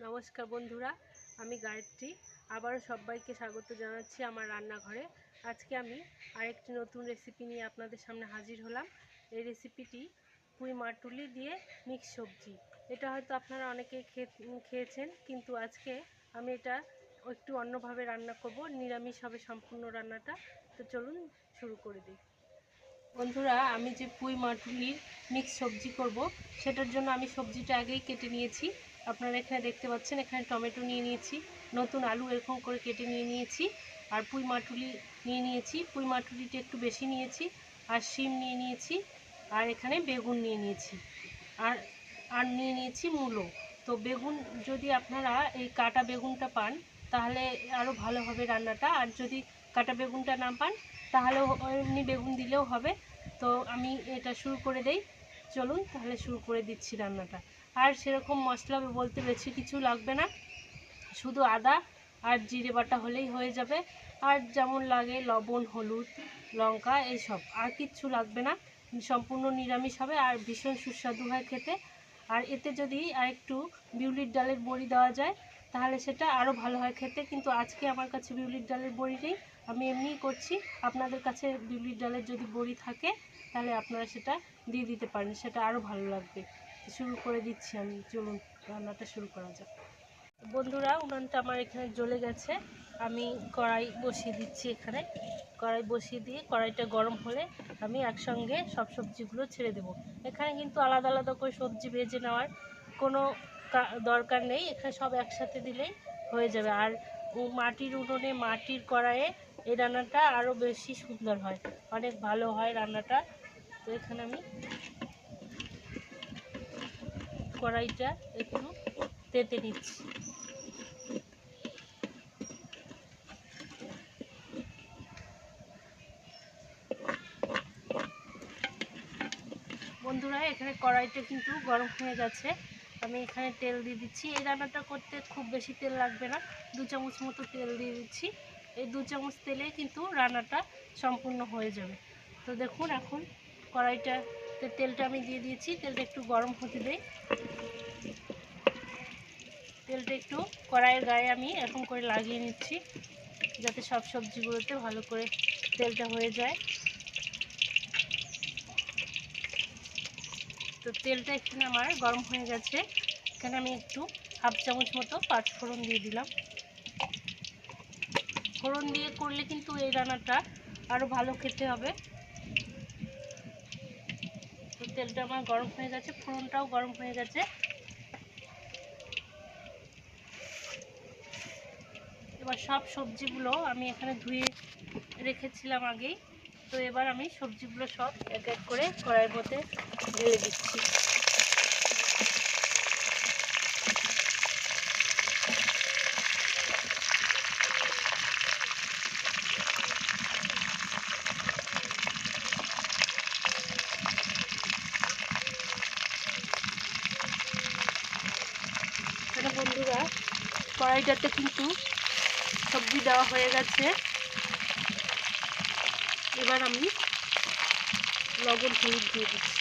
নমস্কার বন্ধুরা, আমি গায়ত্রী। আবারও সবাইকে স্বাগত জানাচ্ছি আমার রান্নাঘরে। আজকে আমি আরেকটি নতুন রেসিপি নিয়ে আপনাদের সামনে হাজির হলাম। এই রেসিপিটি পুঁই মাটুলি দিয়ে মিক্স সবজি। এটা হয়তো আপনারা অনেকেই খেয়েছেন, কিন্তু আজকে আমি এটা একটু অন্যভাবে রান্না করব। নিরামিষ হবে সম্পূর্ণ রান্নাটা। তো চলুন শুরু করে দিই। বন্ধুরা, আমি যে পুঁই মাটুলির মিক্স সবজি করব, সেটার জন্য আমি সবজিটা আগেই কেটে নিয়েছি। আপনারা এখানে দেখতে পাচ্ছেন, এখানে টমেটো নিয়ে নিয়েছি, নতুন আলু এরকম করে কেটে নিয়েছি, আর পুঁই মাটুলি নিয়েছি। পুঁই মাটুলিটা একটু বেশি নিয়েছি, আর শিম নিয়েছি, আর এখানে বেগুন নিয়েছি, আর নিয়েছি মূলো। তো বেগুন যদি আপনারা এই কাটা বেগুনটা পান তাহলে আরও ভালো হবে রান্নাটা, আর যদি কাটা বেগুনটা না পান তাহলেও এমনি বেগুন দিলেও হবে। তো আমি এটা শুরু করে দেই। চলুন তাহলে শুরু করে দিচ্ছি রান্নাটা। আর সেরকম মশলা বলতে বেশি কিছু লাগবে না, শুধু আদা আর জিরে বাটা হলেই হয়ে যাবে। আর যেমন লাগে লবণ, হলুদ, লঙ্কা, এইসব, আর কিচ্ছু লাগবে না। সম্পূর্ণ নিরামিষ হবে আর ভীষণ সুস্বাদু হয় খেতে। আর এতে যদি আরেকটু বিউলির ডালের বড়ি দেওয়া যায় তাহলে সেটা আরও ভালো হয় খেতে, কিন্তু আজকে আমার কাছে বিউলির ডালের বড়ি নেই, আমি এমনিই করছি। আপনাদের কাছে বিউলির ডালের যদি বড়ি থাকে তাহলে আপনারা সেটা দিয়ে দিতে পারেন, সেটা আরও ভালো লাগবে। শুরু করে দিচ্ছি আমি, চলুন রান্নাটা শুরু করা যাক। বন্ধুরা, উনানটা আমার এখানে জ্বলে গেছে। আমি কড়াই বসিয়ে দিচ্ছি। এখানে কড়াই বসিয়ে দিয়ে কড়াইটা গরম হলে আমি একসঙ্গে সব সবজিগুলো ছেড়ে দেব। এখানে কিন্তু আলাদা আলাদা করে সবজি ভেজে নেওয়ার কোনো দরকার নেই, এখানে সব একসাথে দিলেই হয়ে যাবে। আর মাটির উনুনে, মাটির কড়াইয়ে এই রান্নাটা আরও বেশি সুন্দর হয়, অনেক ভালো হয় রান্নাটা। তো এখানে আমি কড়াইটা একটু তেতে নিচ্ছি। বন্ধুরা, এখানে কড়াইটা কিন্তু গরম হয়ে গেছে। আমি এখানে তেল দিয়ে দিচ্ছি। এই রান্নাটা করতে খুব বেশি তেল লাগবে না, 2 চামচ মতো তেল দিয়ে দিচ্ছি। এই 2 চামচ তেলে কিন্তু রান্নাটা সম্পূর্ণ হয়ে যাবে। তো দেখুন, এখন কড়াইটাতে তেলটা আমি দিয়ে দিয়েছি। তেলটা একটু গরম হতে দেই। তেলটা একটু কড়াইয়ের গায়ে আমি এরকম করে লাগিয়ে নিচ্ছি, যাতে সব সবজিগুলোতে ভালো করে তেলটা হয়ে যায়। তো তেলটা এখানে আমার গরম হয়ে গেছে। এখানে আমি একটু 1/2 চামচ মতো পাঁচফোড়ন দিয়ে দিলাম। ফোড়ন দিয়ে করলে কিন্তু এই রান্নাটা আরও ভালো খেতে হবে। তো তেলটা আমার গরম হয়ে গেছে, ফোড়নটাও গরম হয়ে গেছে। এবার সব সবজিগুলো আমি এখানে ধুয়ে রেখেছিলাম আগেই। তো এবার আমি সবজিগুলো সব এক এক করে কড়াইয়ের মধ্যে ঢেলে দিচ্ছি। বন্ধুরা, কড়াইটাতে কিন্তু সবজি দেওয়া হয়ে গেছে। এবার আমি লবণ, হলুদ দিয়ে দিচ্ছি।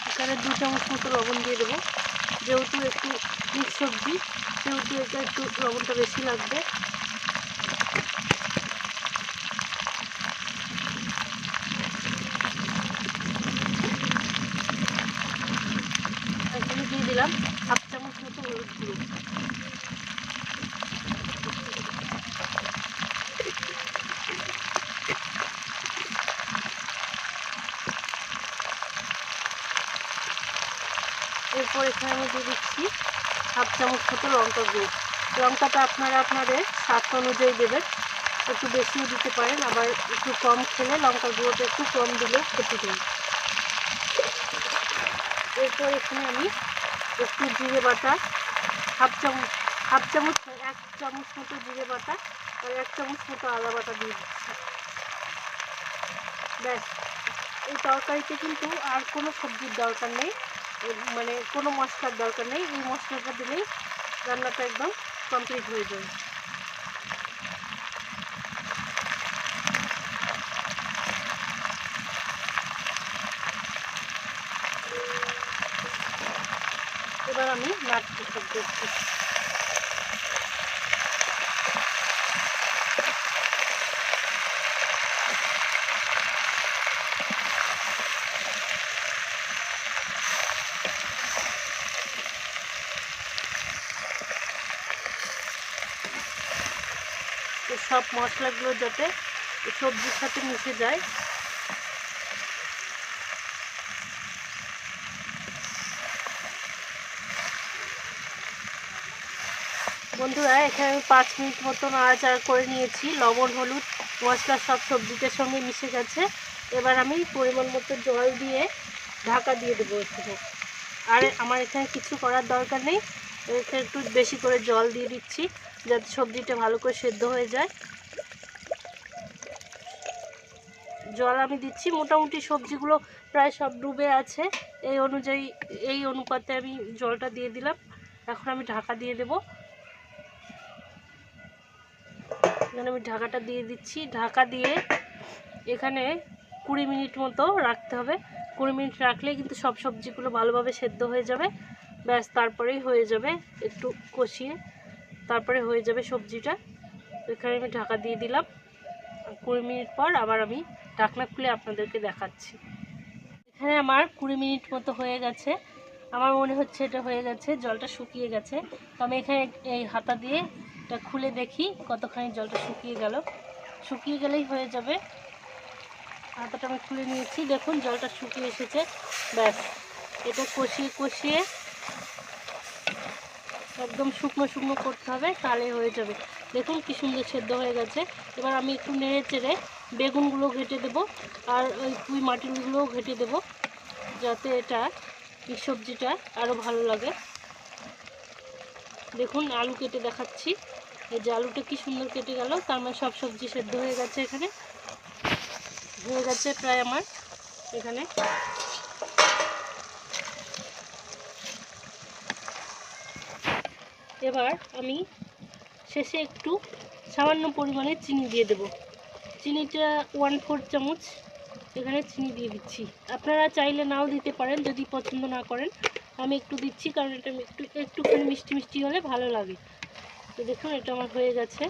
এখানে 2 চামচ মতো লবণ দিয়ে দেবো, যেহেতু একটু মিক্স সবজি সেহেতু এটা একটু লবণটা বেশি লাগবে। এখানে দিয়ে দিলাম 1/2 চামচ মতো হলুদ গুঁড়ো। এরপর এখানে আমি দিয়ে দিচ্ছি 1/2 চামচ মতো লঙ্কা গুঁড়ো। লঙ্কাটা আপনারা আপনাদের স্বাদ অনুযায়ী দেবেন, একটু বেশিও দিতে পারেন, আবার একটু কম খেলে লঙ্কার গুঁড়োটা একটু কম দিলে খেতে চাই। এরপর এখানে আমি একটু জিরে বাটা, 1 চামচ মতো জিরে বাটা আর 1 চামচ মতো আদা বাটা দিয়ে দিচ্ছি। ব্যাস, এই তরকারিতে কিন্তু আর কোনো সবজির দরকার নেই, মানে কোনো মশলার দরকার নেই। এই মশলাটা দিলেই রান্নাটা একদম কমপ্লিট হয়ে যাবে। এবার আমি নাড়তে থাকবো একটু। সব মশলাগুলো যাতে সবজির সাথে মিশে যায়। বন্ধুরা এখানে আমি 5 মিনিট মতো নাড়াচাড়া করে নিয়েছি। লবণ হলুদ মশলা সব সবজিটার সঙ্গে মিশে গেছে। এবার আমি পরিমাণ মতো জল দিয়ে ঢাকা দিয়ে দেবো একটু। আর আমার এখানে কিছু করার দরকার নেই, এখানে একটু বেশি করে জল দিয়ে দিচ্ছি যাতে সবজিটা ভালো করে সেদ্ধ হয়ে যায়। জল আমি দিচ্ছি, মোটামুটি সবজিগুলো প্রায় সব ডুবে আছে, এই অনুযায়ী এই অনুপাতে আমি জলটা দিয়ে দিলাম। এখন আমি ঢাকা দিয়ে দেব। এখানে আমি ঢাকাটা দিয়ে দিচ্ছি। ঢাকা দিয়ে এখানে 20 মিনিট মতো রাখতে হবে। 20 মিনিট রাখলে কিন্তু সব সবজিগুলো ভালোভাবে সেদ্ধ হয়ে যাবে। ব্যাস, তারপরেই হয়ে যাবে, একটু কষিয়ে তারপরে হয়ে যাবে সবজিটা। এখানে আমি ঢাকা দিয়ে দিলাম। 20 মিনিট পর আবার আমি ঢাকনা খুলে আপনাদেরকে দেখাচ্ছি। এখানে আমার 20 মিনিট মতো হয়ে গেছে। আমার মনে হচ্ছে এটা হয়ে গেছে, জলটা শুকিয়ে গেছে। তো আমি এখানে এই হাতা দিয়ে এটা খুলে দেখি কতখানি জলটা শুকিয়ে গেল। শুকিয়ে গেলেই হয়ে যাবে। হাতাটা আমি খুলে নিয়েছি, দেখুন জলটা শুকিয়ে এসেছে। ব্যাস, এটা কষিয়ে কষিয়ে একদম শুকনো শুকনো করতে হবে, তাহলে হয়ে যাবে। দেখুন কি সুন্দর সেদ্ধ হয়ে গেছে। এবার আমি একটু নেড়ে চেড়ে বেগুনগুলো ঘেটে দেবো আর ওই পুঁই মাটিগুলোও ঘেটে দেবো, যাতে এটা এই সবজিটা আরও ভালো লাগে। দেখুন আলু কেটে দেখাচ্ছি, এই যে আলুটা কি সুন্দর কেটে গেল। তার মানে সব সবজি সেদ্ধ হয়ে গেছে। এখানে হয়ে গেছে প্রায় আমার এখানে। এবার আমি শেষে একটু সামান্য পরিমাণে চিনি দিয়ে দেব। চিনিটা 1/4 চামচ এখানে চিনি দিয়ে দিচ্ছি। আপনারা চাইলে নাও দিতে পারেন যদি পছন্দ না করেন। আমি একটু দিচ্ছি কারণ এটা একটুখানি মিষ্টি মিষ্টি হলে ভালো লাগে। তো দেখুন এটা আমার হয়ে গেছে।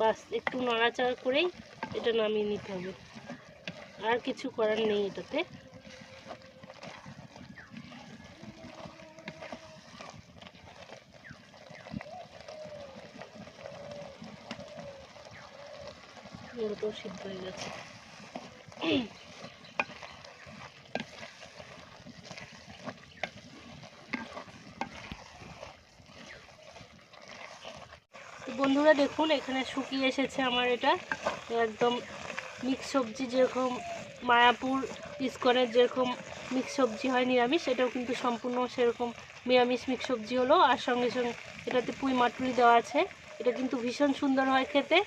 বাস, একটু নাড়াচাড়া করেই এটা নামিয়ে নিতে হবে, আর কিছু করার নেই এটাতে। এরকম সিদ্ধ হয়ে গেছে। বন্ধুরা দেখুন এখানে শুকিয়ে এসেছে আমার এটা একদম মিক্স সবজি, যেরকম মায়াপুর ইস্কনের যেরকম মিক্স সবজি হয় নিরামিষ, এটাও কিন্তু সম্পূর্ণ সেরকম নিরামিষ মিক্স সবজি হলো। আর সঙ্গে সঙ্গে এটাতে পুঁই মাটুরি দেওয়া আছে। এটা কিন্তু ভীষণ সুন্দর হয় খেতে।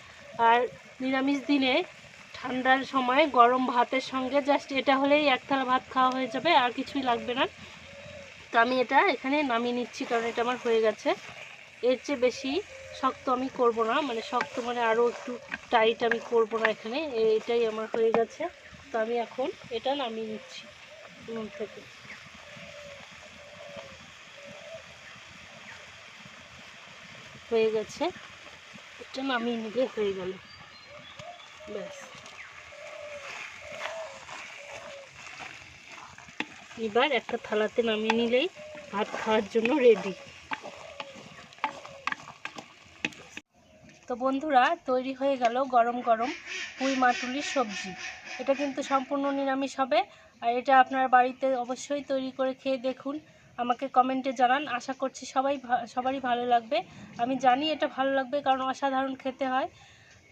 আর নিরামিষ দিনে ঠান্ডার সময় গরম ভাতের সঙ্গে জাস্ট এটা হলেই এক থালা ভাত খাওয়া হয়ে যাবে, আর কিছুই লাগবে না। তো আমি এটা এখানে নামিয়ে নিচ্ছি কারণ এটা আমার হয়ে গেছে। এর চেয়ে বেশি শক্ত আমি করব না, মানে শক্ত মানে আরও একটু টাইট আমি করব না এখানে। এটাই আমার হয়ে গেছে। তো আমি এখন এটা নামিয়ে নিচ্ছি নুন থেকে। হয়ে গেছে, এটা নামিয়ে নিলে হয়ে গেল। ব্যাস, এবার একটা থালাতে নামিয়ে নিলেই ভাত খাওয়ার জন্য রেডি। তো বন্ধুরা তৈরি হয়ে গেল গরম গরম পুঁই মাটুলির সবজি। এটা কিন্তু সম্পূর্ণ নিরামিষ হবে। আর এটা আপনার বাড়িতে অবশ্যই তৈরি করে খেয়ে দেখুন, আমাকে কমেন্টে জানান। আশা করছি সবারই ভালো লাগবে। আমি জানি এটা ভালো লাগবে কারণ অসাধারণ খেতে হয়।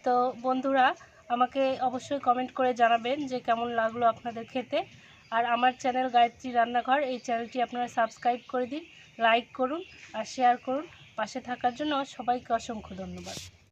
তো বন্ধুরা আমাকে অবশ্যই কমেন্ট করে জানাবেন যে কেমন লাগলো আপনাদের খেতে। আর আমার চ্যানেল গায়ত্রী রান্নাঘর, এই চ্যানেলটি আপনারা সাবস্ক্রাইব করে দিন, লাইক করুন আর শেয়ার করুন। পাশে থাকার জন্য সবাইকে অসংখ্য ধন্যবাদ।